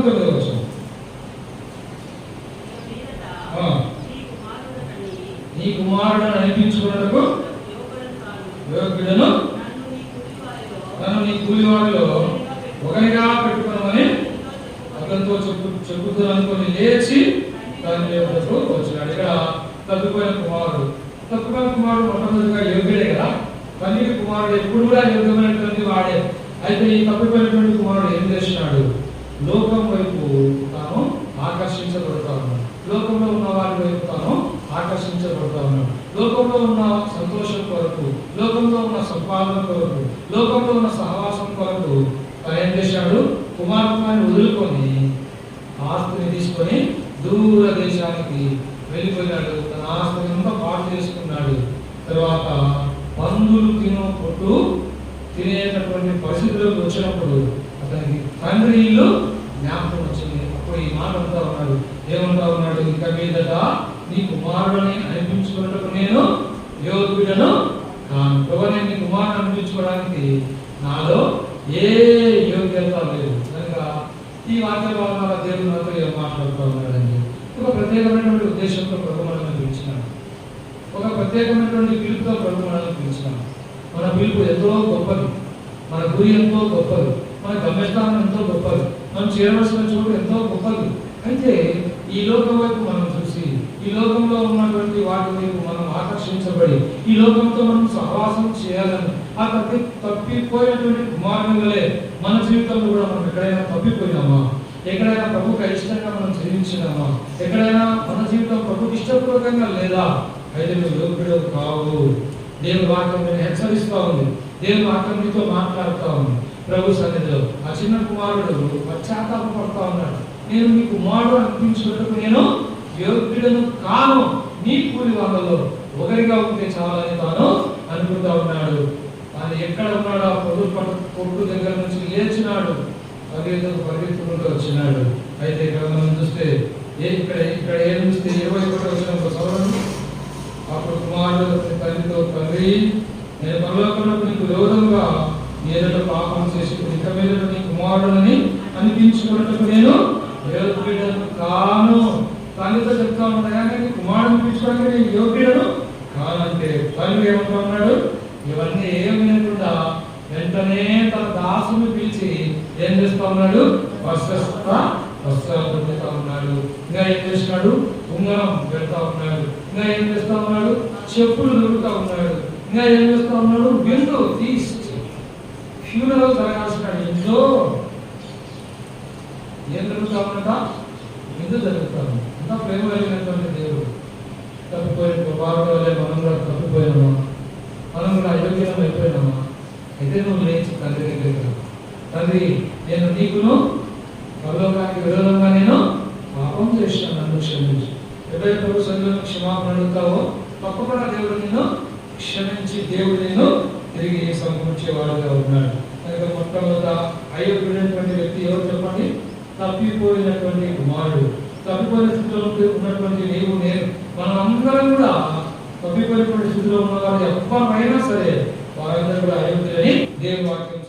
19వ వచనం. నీ కుమారుడు అనిపించుకున్నకు యోగ్యుడను నన్ను నీ కూలివారిలో ఒకరిగా పెట్టుకున్నామని అతనితో చెప్పుతున్నాను అనుకుని లేచి దాని యొద్దకు వచ్చినాడు. ఇక్కడ తప్పిపోయిన కుమారుడు మొట్టమొదటిగా యోగ్యుడే కదా. తండ్రి కుమారుడు ఎప్పుడు కూడా యోగ్యమైనటువంటి వాడే. అయితే ఈ తప్పిపోయినటువంటి కుమారుడు ఏం చేసినాడు? లోకం వైపు తాను ఆకర్షించబడతా ఉన్నాడు. లోకంలో ఉన్న వారి వైపు తాను ఆకర్షించబడతా ఉన్నాడు. లోకంలో ఉన్న సంతోషం కొరకు, లోకంలో ఉన్న సంపాదన కొరకు, లోకంలో ఉన్న సహవాసం కొరకు తను ఏం చేశాడు? కుమార్తెని వదులుకొని ఆస్తిని తీసుకొని దూర దేశానికి వెళ్ళిపోయినాడు. తన ఆస్తిని అంతా పాటు చేసుకున్నాడు. తర్వాత పందులు పొట్టు తినేటటువంటి పరిస్థితులకు వచ్చినప్పుడు అతనికి తండ్రి ఇల్లు జ్ఞాపకం వచ్చింది. అప్పుడు ఈ మాట అంతా ఉన్నాడు. ఏమంటా ఉన్నాడు? ఇక మీదట నీ కుమారుడిని అనిపించుకున్నట్టు నేను యోగ్యుడను కాను. ప్రభువా, నీ కుమారుని అనిపించుకోవడానికి నాలో ఏ యోగ్యత లేదు. కనుక ఈ వాక్య భావన దేవుడు నాతో ఏం మాట్లాడుతూ ఉన్నాడండి? ఒక ప్రత్యేకమైనటువంటి ఉద్దేశంతో ప్రభు మనల్ని పిలిచినాడు. ఒక ప్రత్యేకమైనటువంటి పిలుపుతో ప్రభు మనల్ని పిలిచినాడు. మన పిలుపు ఎంతో గొప్పది, మన గురి ఎంతో గొప్పది, మన గమ్యస్థానం ఎంతో గొప్పది, మనం చేరవలసిన చోటు ఎంతో గొప్పది. అయితే ఈ లోకం వైపు మనం చూసి, ఈ లోకంలో ఉన్నటువంటి వాటి వైపు మనం ఆకర్షించబడి, ఈ లోకంతో మనం సహవాసం చేయాలని ఆ తప్పిపోయినటువంటి కుమారుని వలె మన జీవితంలో కూడా మనం ఎక్కడైనా తప్పిపోయినామా? ఎక్కడైనా ప్రభుకి ఇష్టంగా మనం జీవించినామా? ఎక్కడైనా మన జీవితం ప్రభుకి ఇష్టపూర్వకంగా లేదా? అయితే నువ్వు యోగ్యుడు కావు. దేవుని వాక్యం నేను హెచ్చరిస్తా ఉంది. దేవుని వాక్యం నీతో మాట్లాడుతూ ఉంది. ప్రభు సన్నిధిలో ఆ చిన్న కుమారుడు పశ్చాత్తాపడుతూ ఉన్నాడు. నేను నీ కుమారుడు అనిపించుకున్నట్టు నేను యోగ్యుడను కాను, నీ కూలి వాళ్ళలో ఒకరిగా ఉంటే చాలని తాను అనుకుంటా ఉన్నాడు. ఆయన ఎక్కడ ఉన్నాడు? ఆ పొట్టు దగ్గర నుంచి లేచినాడు, పరిగెత్తుకుంటూ వచ్చినాడు. అయితే ఇక్కడ మనం చూస్తే ఇక్కడ ఏం చూస్తే 21వ వచనంలో చదవండి. అప్పుడు కుమారుడు తండ్రితో, తండ్రి, నేను పరలోకంలో నీకు విరోధంగా నీ ఎదుట పాపం చేసి ఇక మీద నీ కుమారుడిని అనిపించుకున్నట్టు నేను యోగ్యుడను కాను. తండ్రితో చెప్తా ఉన్నాడు, కానీ నీ కుమారుడు అనిపించుకోవడానికి నేను యోగ్యుడను కానంటే తండ్రి ఏమంటా ఉన్నాడు? ఇవన్నీ ఏమి లేకుండా వెంటనే తన దాసుని పిలిచి ఏం చేస్తా ఉన్నాడు? వస్త్రాలు పెడతా ఉన్నాడు. ఇంకా ఏం చేస్తున్నాడు? ఉంగరం పెడతా ఉన్నాడు. ఇంకా ఏం చేస్తా ఉన్నాడు? చెప్పులు దొరుకుతా ఉన్నాడు. ఇంకా ఏం చేస్తా ఉన్నాడు? విందు ఫీస్ట్, ఫ్యూనరల్ జరగాల్సిన ఇంట్లో ఏం జరుగుతా ఉన్నట? విందు జరుగుతాను. ఇంకా ప్రేమ కలిగినటువంటి దేవుడు. తప్పిపోయిన వారి వల్లే మనం కూడా తప్పిపోయినామా? మనం కూడా అయోగ్యం అయిపోయినామా? అయితే నువ్వు లేచి తండ్రి దగ్గర, తండ్రి, నేను నీకును పరలోకానికి విరోధంగా నేను పాపం చేశాను, నన్ను క్షమించు. ఎప్పుడైతే ప్రభు సన్నిధిలో క్షమాపణ అడుగుతావో తప్పకుండా దేవుడు నిన్ను క్షమించి దేవుడు నేను తిరిగి సమకూర్చేవాడుగా ఉన్నాడు. కనుక మొట్టమొదట అయోగ్యుడైనటువంటి వ్యక్తి ఎవరు చెప్పండి? తప్పిపోయినటువంటి కుమారుడు. తప్పిపోయిన స్థితిలో ఉన్నటువంటి నీవు, నేను, మనం అందరం కూడా తప్పిపోయినటువంటి స్థితిలో ఉన్నవారు ఎవరైనా సరే వారందరూ కూడా అయోగ్యులని దేవుని వాక్యం